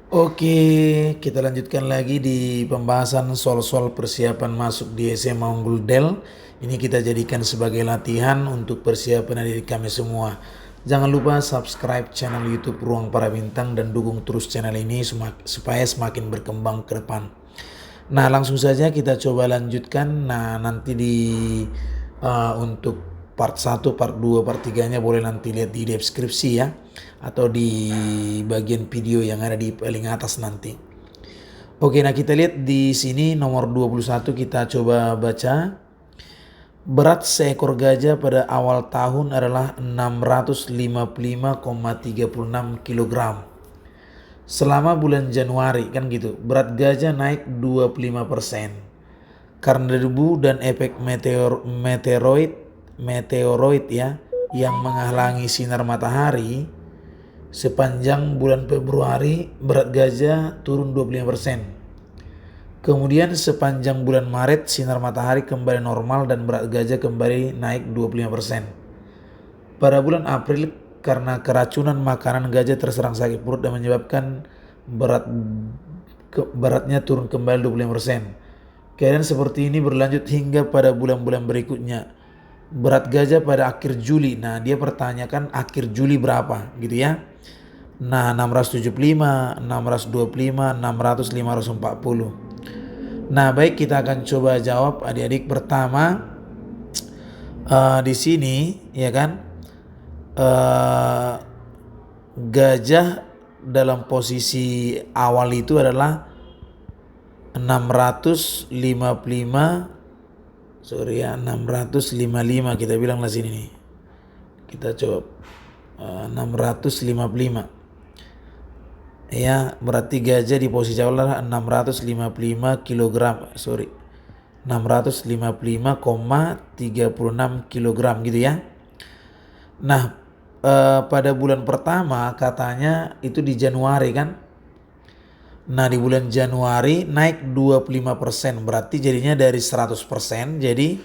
Oke, kita lanjutkan lagi di pembahasan soal-soal persiapan masuk di SMA Unggul Del. Ini kita jadikan sebagai latihan untuk persiapan adik kami semua. Jangan lupa subscribe channel YouTube Ruang Para Bintang dan dukung terus channel ini supaya semakin berkembang ke depan. Nah, langsung saja kita coba lanjutkan. Nah, nanti untuk part 1, part 2, part 3-nya boleh nanti lihat di deskripsi ya, atau di bagian video yang ada di paling atas nanti. Oke, nah kita lihat di sini nomor 21 kita coba baca. Berat seekor gajah pada awal tahun adalah 655,36 kg. Selama bulan Januari kan gitu, berat gajah naik 25%. Karena debu dan efek meteoroid ya yang menghalangi sinar matahari, sepanjang bulan Februari berat gajah turun 25%. Kemudian sepanjang bulan Maret sinar matahari kembali normal dan berat gajah kembali naik 25%. Pada bulan April karena keracunan makanan gajah terserang sakit perut dan menyebabkan beratnya turun kembali 25%. Keadaan seperti ini berlanjut hingga pada bulan-bulan berikutnya. Berat gajah pada akhir Juli. Nah, dia pertanyakan akhir Juli berapa gitu ya. Nah, 675, 625, 600, 540. Nah, baik, kita akan coba jawab adik-adik. Pertama, di sini ya kan, gajah dalam posisi awal itu adalah 655 kita bilang lah sini nih. Kita coba 655. Ya, berarti gajah di posisi awal adalah 655 kg. 655,36 kg gitu ya. Nah, pada bulan pertama katanya itu di Januari kan. Nah, di bulan Januari naik 25%, berarti jadinya dari 100% jadi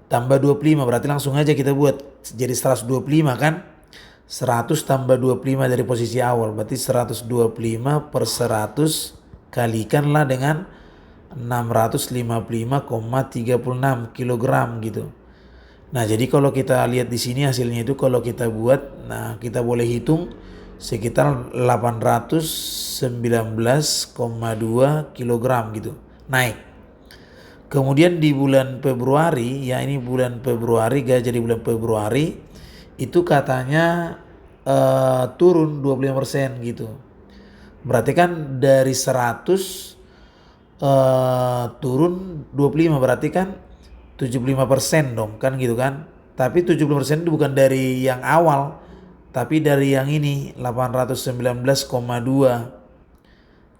tambah 25, berarti langsung aja kita buat jadi 125 kan. 100 tambah 25 dari posisi awal, berarti 125 per 100 kalikanlah dengan 655,36 kg gitu. Nah, jadi kalau kita lihat di sini hasilnya itu kalau kita buat, nah kita boleh hitung sekitar 819,2 kg gitu naik. Kemudian di bulan Februari, ya ini bulan Februari, gajah di bulan Februari itu katanya turun 25% gitu. Berarti kan dari 100 turun 25, berarti kan 75% dong kan gitu kan. Tapi 70% itu bukan dari yang awal, tapi dari yang ini 819,2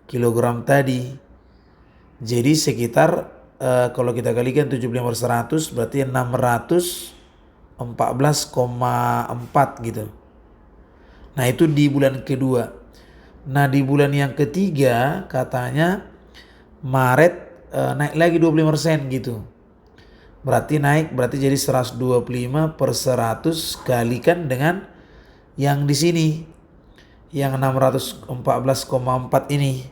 kilogram tadi. Jadi sekitar kalau kita kalikan 75 per 100 berarti 614,4 gitu. Nah, itu di bulan kedua. Nah, di bulan yang ketiga katanya Maret naik lagi 25% gitu. Berarti jadi 125 per 100 kalikan dengan yang di sini yang 614,4 ini.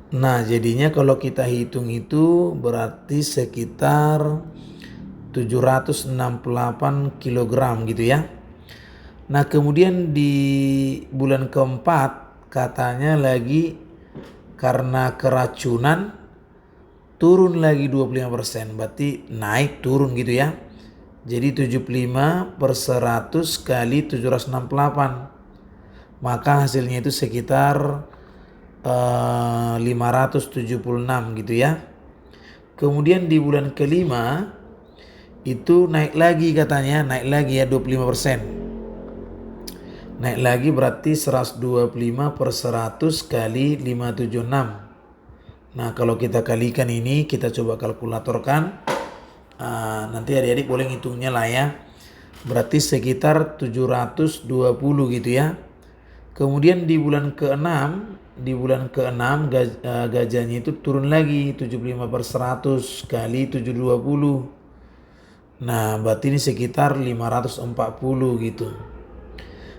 Nah, jadinya kalau kita hitung itu berarti sekitar 768 kg gitu ya. Nah, kemudian di bulan keempat katanya lagi karena keracunan turun lagi 25%, berarti naik turun gitu ya. Jadi 75 per 100 kali 768. Maka hasilnya itu sekitar 576 gitu ya. Kemudian di bulan kelima itu naik lagi katanya, naik lagi ya 25%. Naik lagi berarti 125 per 100 kali 576. Nah, kalau kita kalikan ini, kita coba kalkulatorkan. Nanti adik-adik boleh ngitungnya lah ya. Berarti sekitar 720 gitu ya. Kemudian di bulan ke-6 gajahnya itu turun lagi 75 per 100 kali 720. Nah, berarti ini sekitar 540 gitu.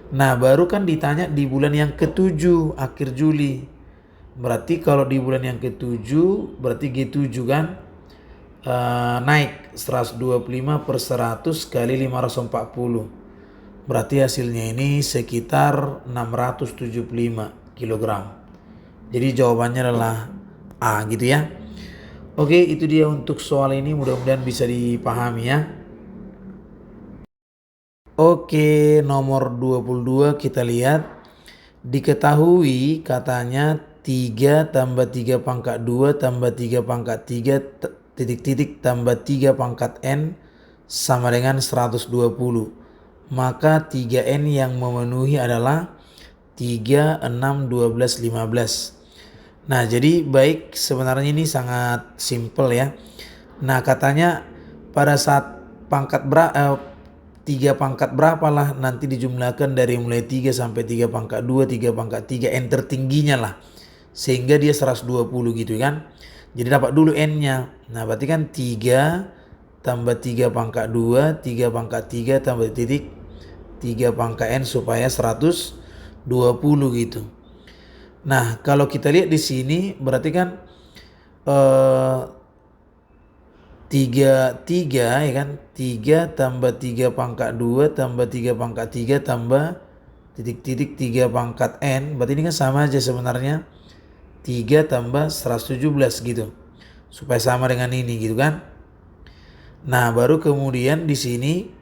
Nah baru kan ditanya di bulan yang ke-7 akhir Juli. Berarti kalau di bulan yang ke-7 berarti G7 kan naik 125 per 100 kali 540. Berarti hasilnya ini sekitar 675 kilogram. Jadi jawabannya adalah A gitu ya. Oke, itu dia untuk soal ini, mudah-mudahan bisa dipahami ya. Oke, nomor 22 kita lihat. Diketahui katanya 3 tambah 3 pangkat 2 tambah 3 pangkat 3 titik-titik tambah 3 pangkat N sama dengan 120. Maka 3N yang memenuhi adalah 3, 6, 12, 15. Nah jadi baik, sebenarnya ini sangat simple ya. Nah katanya pada saat 3 pangkat berapa lah nanti dijumlahkan dari mulai 3 sampai 3 pangkat 2, 3 pangkat 3, N tertingginya lah. Sehingga dia 120 gitu kan. Jadi dapat dulu N-nya. Nah berarti kan 3 tambah 3 pangkat 2, 3 pangkat 3 tambah titik 3 pangkat N supaya 120 gitu. Nah kalau kita lihat di sini berarti kan 3 ya kan, 3 tambah 3 pangkat 2 tambah 3 pangkat 3 tambah titik-titik 3 pangkat N, berarti ini kan sama aja sebenarnya, 3 tambah 117 gitu, supaya sama dengan ini gitu kan. Nah baru kemudian di sini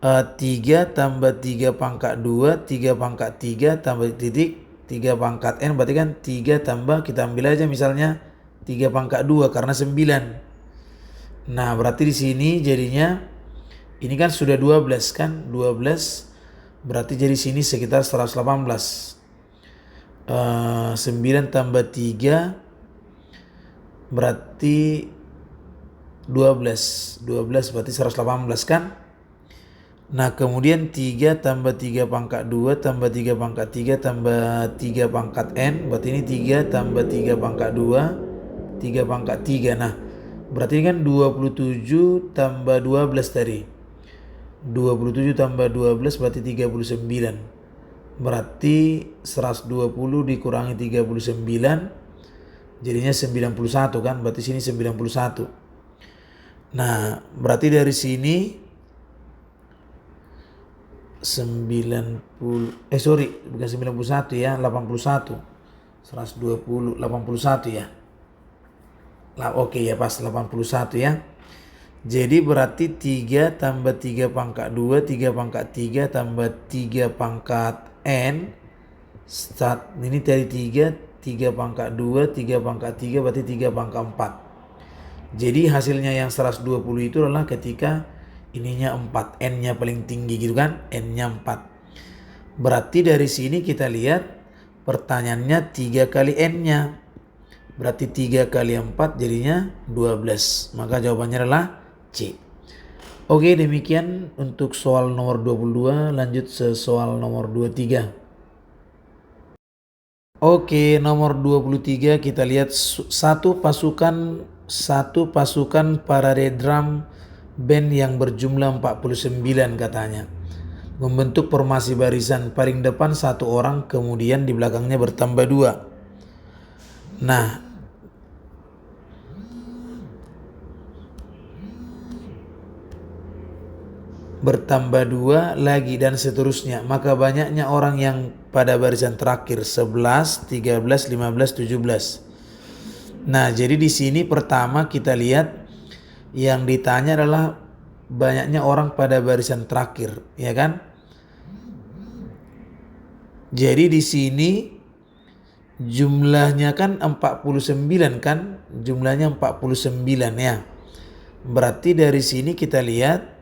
3 tambah 3 pangkat 2 3 pangkat 3 tambah titik 3 pangkat N, berarti kan 3 tambah, kita ambil aja misalnya 3 pangkat 2 karena 9. Nah berarti di sini jadinya ini kan sudah 12 kan, 12 berarti jadi sini sekitar 118. 9 tambah 3 berarti 12 berarti 118 kan. Nah kemudian 3 tambah 3 pangkat 2 tambah 3 pangkat 3 tambah 3 pangkat N, berarti ini 3 tambah 3 pangkat 2 3 pangkat 3. Nah berarti ini kan 27 tambah 12 tadi, 27 tambah 12 berarti 39. Berarti 120 dikurangi 39 jadinya 91 kan, berarti sini 91. Nah berarti dari sini bukan 91 ya, 81. 120 81 ya. Oke ya, pas 81 ya. Jadi berarti 3 tambah 3 pangkat 2 3 pangkat 3 tambah 3 pangkat N, ini dari 3 pangkat 2 3 pangkat 3 berarti 3 pangkat 4. Jadi hasilnya yang 120 itu adalah ketika ininya 4, N-nya paling tinggi gitu kan, N-nya 4. Berarti dari sini kita lihat pertanyaannya 3 kali N-nya. Berarti 3 kali 4 jadinya 12. Maka jawabannya adalah C. Oke, demikian untuk soal nomor 22. Lanjut ke soal nomor 23. Oke, nomor 23 kita lihat satu pasukan parade drum band yang berjumlah 49 katanya. Membentuk formasi barisan, paling depan 1 orang, kemudian di belakangnya bertambah 2. Nah, bertambah 2 lagi dan seterusnya. Maka banyaknya orang yang pada barisan terakhir 11, 13, 15, 17. Nah, jadi di sini pertama kita lihat yang ditanya adalah banyaknya orang pada barisan terakhir, ya kan? Jadi di sini jumlahnya kan 49 kan? Jumlahnya 49 ya. Berarti dari sini kita lihat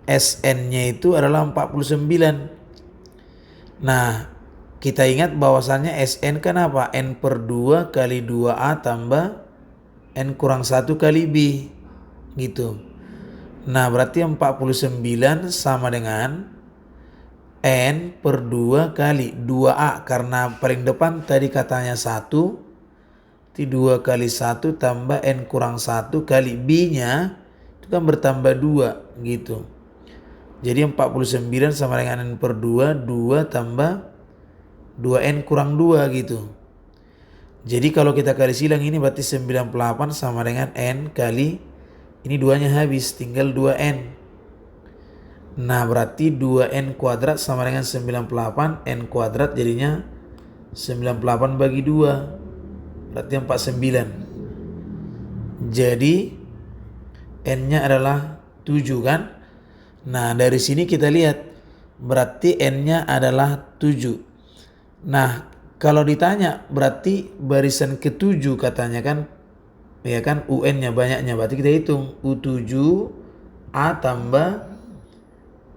SN-nya itu adalah 49. Nah, kita ingat bahwasannya SN kan apa? N per 2 kali 2A tambah N kurang 1 kali B. Gitu. Nah berarti 49 sama dengan N per 2 kali 2A. Karena paling depan tadi katanya 1. Itu 2 kali 1 tambah N kurang 1 kali B nya. Itu kan bertambah 2 gitu. Jadi 49 sama dengan N per 2, 2 tambah 2N kurang 2 gitu. Jadi kalau kita kali silang ini berarti 98 sama dengan N kali, ini 2-nya habis, tinggal 2N. Nah berarti 2N kuadrat sama dengan 98, N kuadrat jadinya 98 bagi 2, berarti 49. Jadi N-nya adalah 7 kan? Nah dari sini kita lihat berarti N-nya adalah 7. Nah kalau ditanya berarti barisan ke-7 katanya kan, ya kan, UN-nya banyaknya, berarti kita hitung U7A tambah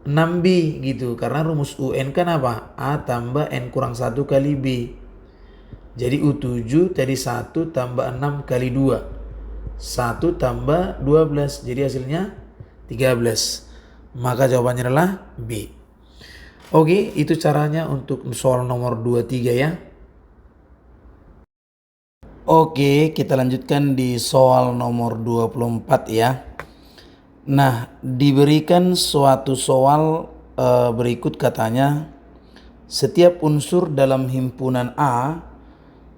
6B gitu. Karena rumus UN kan apa? A tambah N kurang 1 kali B. Jadi U7 tadi 1 tambah 6 kali 2. 1 tambah 12. Jadi hasilnya 13. Maka jawabannya adalah B. Oke, itu caranya untuk soal nomor 23 ya. Oke, kita lanjutkan di soal nomor 24 ya. Nah, diberikan suatu soal berikut katanya, setiap unsur dalam himpunan A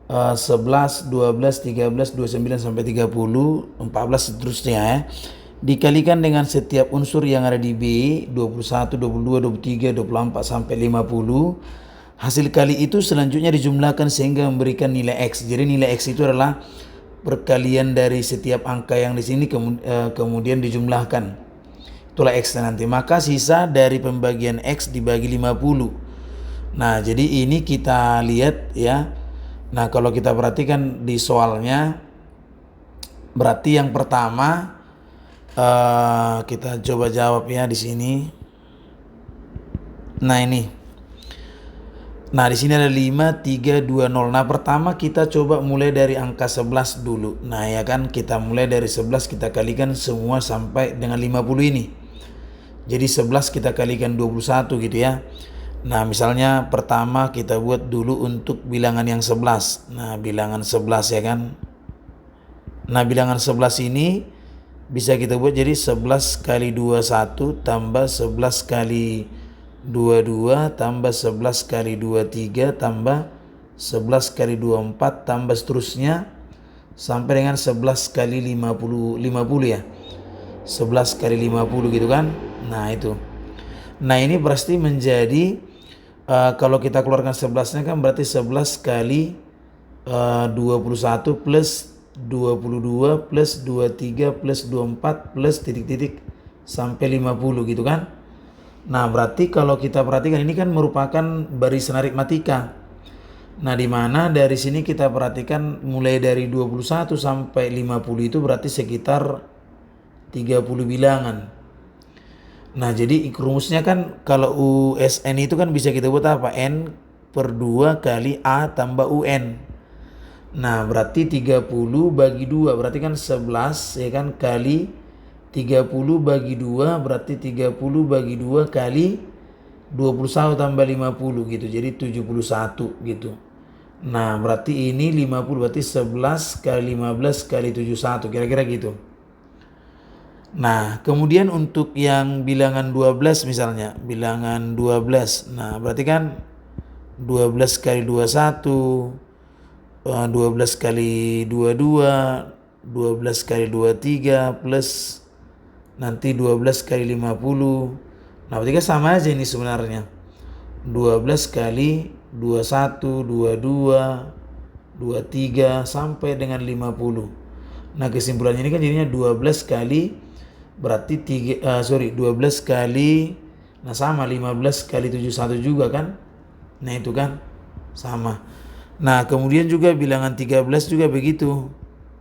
11, 12, 13, 29 sampai 30, 14 seterusnya ya, dikalikan dengan setiap unsur yang ada di B 21, 22, 23, 24 sampai 50. Hasil kali itu selanjutnya dijumlahkan sehingga memberikan nilai X. Jadi nilai X itu adalah perkalian dari setiap angka yang di sini kemudian dijumlahkan. Itulah X nanti. Maka sisa dari pembagian X dibagi 50. Nah, jadi ini kita lihat ya. Nah, kalau kita perhatikan di soalnya, berarti yang pertama kita coba jawab ya di sini. Nah, ini. Nah, di sini ada 5, 3, 2, 0. Nah, pertama kita coba mulai dari angka 11 dulu. Nah, ya kan, kita mulai dari 11, kita kalikan semua sampai dengan 50 ini. Jadi 11 kita kalikan 21 gitu ya. Nah, misalnya pertama kita buat dulu untuk bilangan yang 11. Nah, bilangan 11 ya kan. Nah, bilangan 11 ini bisa kita buat jadi 11 kali 21 tambah 11 kali 22 tambah 11 kali 23 tambah 11 kali 24 tambah seterusnya sampai dengan 11 kali 50 ya. 11 kali 50 gitu kan. Nah, itu. Nah, ini pasti menjadi kalau kita keluarkan 11-nya kan berarti 11 kali 21 plus 22 plus 23 plus 24 plus titik-titik sampai 50 gitu kan. Nah, berarti kalau kita perhatikan ini kan merupakan barisan aritmatika. Nah, di mana dari sini kita perhatikan mulai dari 21 sampai 50 itu berarti sekitar 30 bilangan. Nah, jadi rumusnya kan kalau USN itu kan bisa kita buat apa? N per 2 kali A tambah UN. Nah, berarti 30 bagi 2 berarti kan 11 ya kan, kali 30 bagi 2 berarti 30 bagi 2 kali 21 tambah 50 gitu. Jadi 71 gitu. Nah, berarti ini 50 berarti 11 kali 15 kali 71 kira-kira gitu. Nah, kemudian untuk yang bilangan 12 misalnya, bilangan 12. Nah, berarti kan 12 kali 21, 12 kali 22, 12 kali 23 plus nanti 12 kali 50. Nah, berarti kan sama aja ini sebenarnya. 12 kali 21, 22, 23 sampai dengan 50. Nah, kesimpulannya ini kan jadinya 12 kali berarti 12 kali, nah sama 15 kali 71 juga kan. Nah, itu kan sama. Nah, kemudian juga bilangan 13 juga begitu.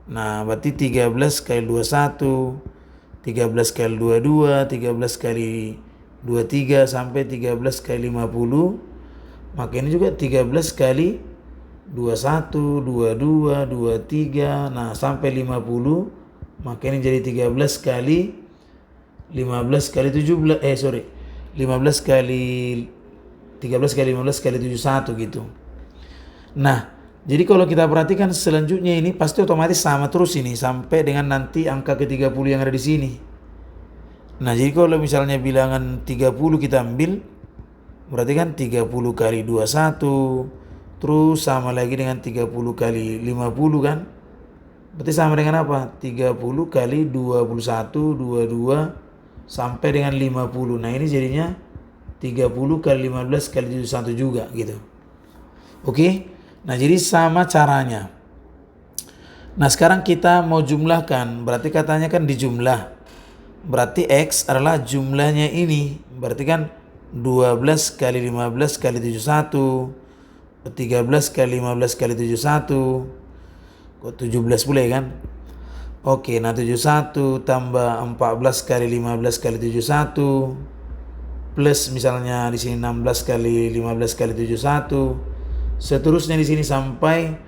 Nah, berarti 13 kali 21, 13 kali 22, 13 kali 23 sampai 13 kali 50. Maka ini juga 13 kali 21, 22, 23, nah sampai 50. Maka ini jadi 13 kali 17 15 kali 13 kali 15 kali 71 gitu. Nah, jadi kalau kita perhatikan selanjutnya ini pasti otomatis sama terus ini sampai dengan nanti angka ke-30 yang ada di sini. Nah, jadi kalau misalnya bilangan 30 kita ambil, berarti kan 30 kali 21, terus sama lagi dengan 30 kali 50 kan? Berarti sama dengan apa? 30 kali 21, 22, sampai dengan 50. Nah, ini jadinya 30 kali 15 kali 71 juga gitu. Oke? Nah, jadi sama caranya. Nah, sekarang kita mau jumlahkan. Berarti katanya kan dijumlah. Berarti X adalah jumlahnya ini. Berarti kan 12 kali 15 kali 71, 13 kali 15 kali 71, kok 17 pula ya kan? Oke, nah 71 tambah 14 kali 15 kali 71, plus misalnya di sini 16 kali 15 kali 71. Seterusnya di sini sampai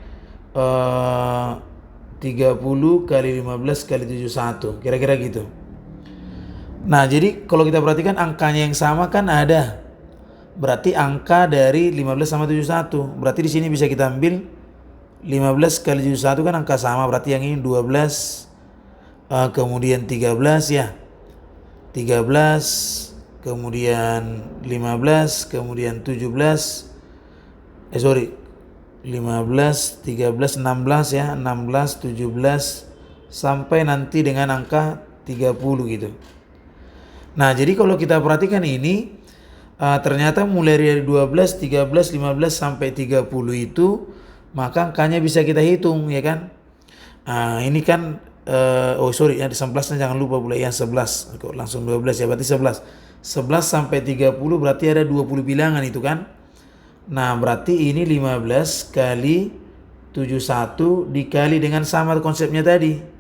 30 kali 15 kali 71. Kira-kira gitu. Nah, jadi kalau kita perhatikan angkanya yang sama kan ada. Berarti angka dari 15 sama 71. Berarti di sini bisa kita ambil 15 kali 71 kan angka sama. Berarti yang ini 12, kemudian 13 ya. 13, kemudian 15, kemudian 17. 15, 13, 16 ya. 16, 17, sampai nanti dengan angka 30 gitu. Nah, jadi kalau kita perhatikan ini, ternyata mulai dari 12, 13, 15 sampai 30 itu, maka angkanya bisa kita hitung ya kan. Ini kan, ya 11 jangan lupa pula ya 11. Kok langsung 12 ya, berarti 11. 11 sampai 30 berarti ada 20 bilangan itu kan. Nah, berarti ini 15 kali 71 dikali dengan sama konsepnya tadi.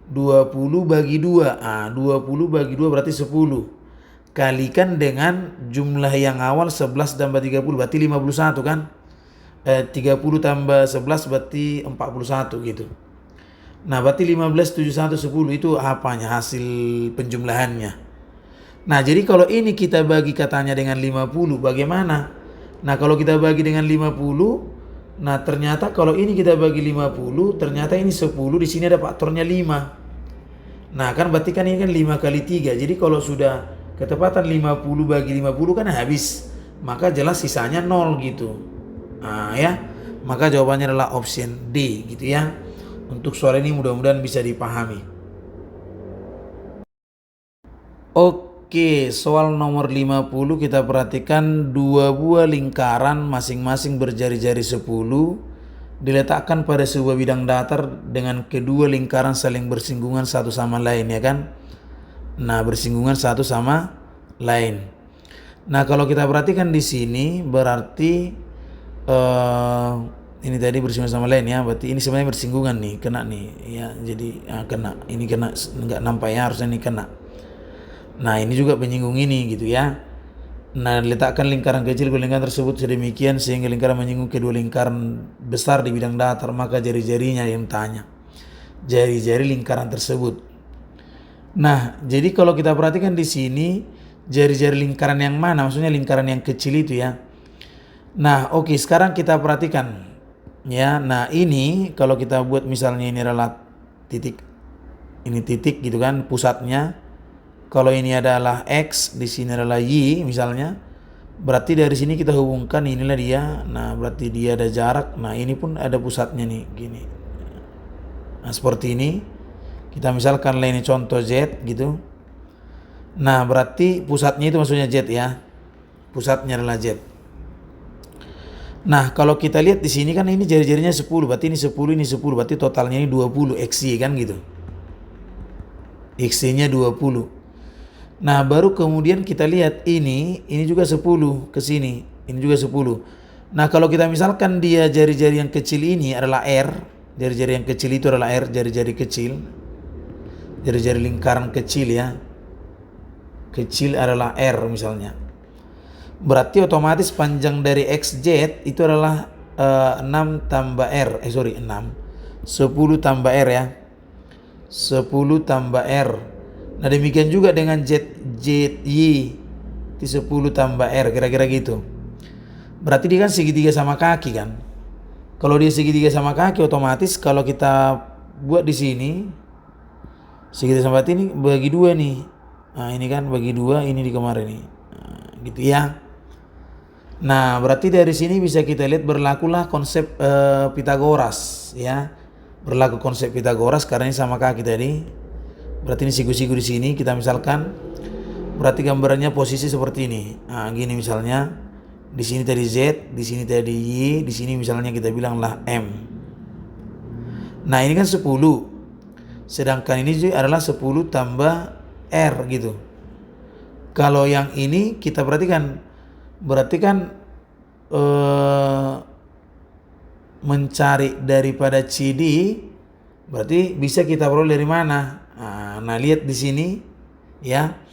20 bagi 2. 20 bagi 2 berarti 10. Kalikan dengan jumlah yang awal 11 tambah 30 berarti 51 kan? 30 tambah 11 berarti 41 gitu. Nah, berarti 15, 71, 10 itu apanya? Hasil penjumlahannya. Nah, jadi kalau ini kita bagi katanya dengan 50, bagaimana? Nah, kalau kita bagi dengan 50, nah ternyata kalau ini kita bagi 50, ternyata ini 10, di sini ada faktornya 5. Nah, kan berarti kan ini kan 5 kali 3. Jadi kalau sudah ketepatan 50 bagi 50 kan habis. Maka jelas sisanya 0 gitu. Ya. Maka jawabannya adalah option D gitu ya. Untuk soal ini mudah-mudahan bisa dipahami. Oke, soal nomor 50 kita perhatikan dua buah lingkaran masing-masing berjari-jari 10 diletakkan pada sebuah bidang datar dengan kedua lingkaran saling bersinggungan satu sama lain ya kan. Nah, bersinggungan satu sama lain. Nah, kalau kita perhatikan di sini berarti ini tadi bersinggungan sama lain ya. Berarti ini sebenarnya bersinggungan nih, kena nih ya. Jadi kena, ini kena, nggak nampak ya, harusnya ini kena. Nah, ini juga penyinggung ini gitu ya. Nah, letakkan lingkaran kecil ke lingkaran tersebut sedemikian sehingga lingkaran menyinggung kedua lingkaran besar di bidang datar, maka jari-jarinya yang tanya. Jari-jari lingkaran tersebut. Nah, jadi kalau kita perhatikan di sini, jari-jari lingkaran yang mana? Maksudnya lingkaran yang kecil itu ya. Nah, oke, sekarang kita perhatikan ya. Nah, ini kalau kita buat misalnya ini adalah titik, ini titik gitu kan, pusatnya. Kalau ini adalah X, di sini adalah Y misalnya, berarti dari sini kita hubungkan inilah dia. Nah, berarti dia ada jarak. Nah, ini pun ada pusatnya nih, gini. Nah, seperti ini. Kita misalkan ini contoh Z gitu. Nah, berarti pusatnya itu maksudnya Z ya. Pusatnya adalah Z. Nah, kalau kita lihat di sini kan ini jari-jarinya 10, berarti ini 10, ini 10, berarti totalnya ini 20 XY kan gitu. XY-nya 20. Nah, baru kemudian kita lihat ini juga 10 ke sini, ini juga 10. Nah, kalau kita misalkan dia jari-jari yang kecil ini adalah R, jari-jari yang kecil itu adalah R, jari-jari kecil, jari-jari lingkaran kecil ya, kecil adalah R misalnya. Berarti otomatis panjang dari XZ itu adalah 6 tambah R, 6, 10 tambah R ya, 10 tambah R. Nah, demikian juga dengan ZY itu 10 tambah R, kira-kira gitu. Berarti dia kan segitiga sama kaki kan. Kalau dia segitiga sama kaki, otomatis kalau kita buat di sini segitiga sama kaki ini bagi dua nih. Nah, ini kan bagi 2, ini di kemarin nih. Nah, gitu ya. Nah, berarti dari sini bisa kita lihat berlakulah konsep Pitagoras ya. Berlaku konsep Pitagoras karena ini sama kaki tadi. Berarti ini siku-siku di sini kita misalkan, berarti gambarannya posisi seperti ini. Nah, gini misalnya. Di sini tadi Z, di sini tadi Y, di sini misalnya kita bilanglah M. Nah, ini kan 10. Sedangkan ini adalah 10 tambah R gitu. Kalau yang ini kita perhatikan, berarti kan mencari daripada CD, berarti bisa kita peroleh dari mana? Nah, lihat di sini ya.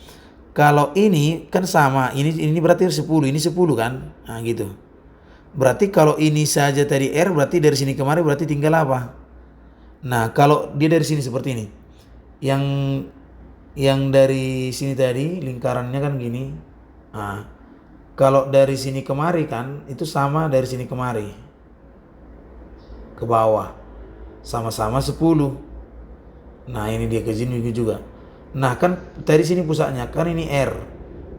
Kalau ini kan sama, ini berarti 10, ini 10 kan? Nah, gitu. Berarti kalau ini saja tadi R, berarti dari sini kemari berarti tinggal apa? Nah, kalau dia dari sini seperti ini. Yang dari sini tadi lingkarannya kan gini. Nah, kalau dari sini kemari kan itu sama dari sini kemari ke bawah. Sama-sama 10. Nah, ini dia ke sini juga. Nah, kan dari sini pusatnya kan ini R.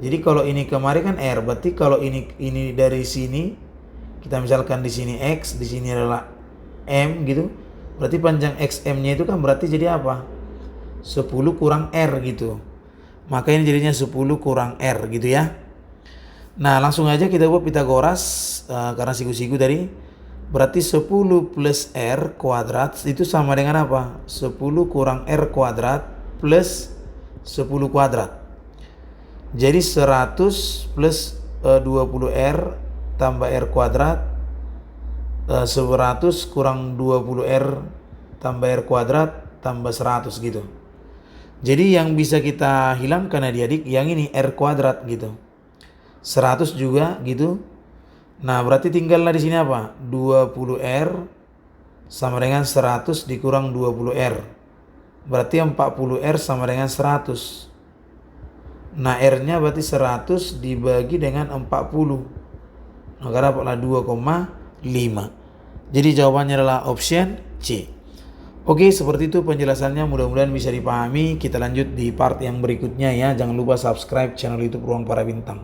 Jadi kalau ini kemari kan R, berarti kalau ini dari sini kita misalkan di sini X, di sini adalah M gitu. Berarti panjang XM-nya itu kan berarti jadi apa? 10 kurang R gitu. Maka ini jadinya 10 kurang R gitu ya. Nah, langsung aja kita buat Pitagoras karena siku-siku tadi. Berarti 10 plus R kuadrat itu sama dengan apa? 10 kurang R kuadrat plus 10 kuadrat. Jadi 100 plus 20R tambah R kuadrat 100 kurang 20R tambah R kuadrat tambah 100 gitu. Jadi yang bisa kita hilangkan adik-adik yang ini R kuadrat gitu. 100 juga gitu. Nah, berarti tinggallah di sini apa? 20R sama dengan 100 dikurang 20R. Berarti 40R sama dengan 100. Nah, R-nya berarti 100 dibagi dengan 40. Maka dapatlah 2,5. Jadi jawabannya adalah option C. Oke, seperti itu penjelasannya. Mudah-mudahan bisa dipahami. Kita lanjut di part yang berikutnya ya. Jangan lupa subscribe channel YouTube Ruang Para Bintang.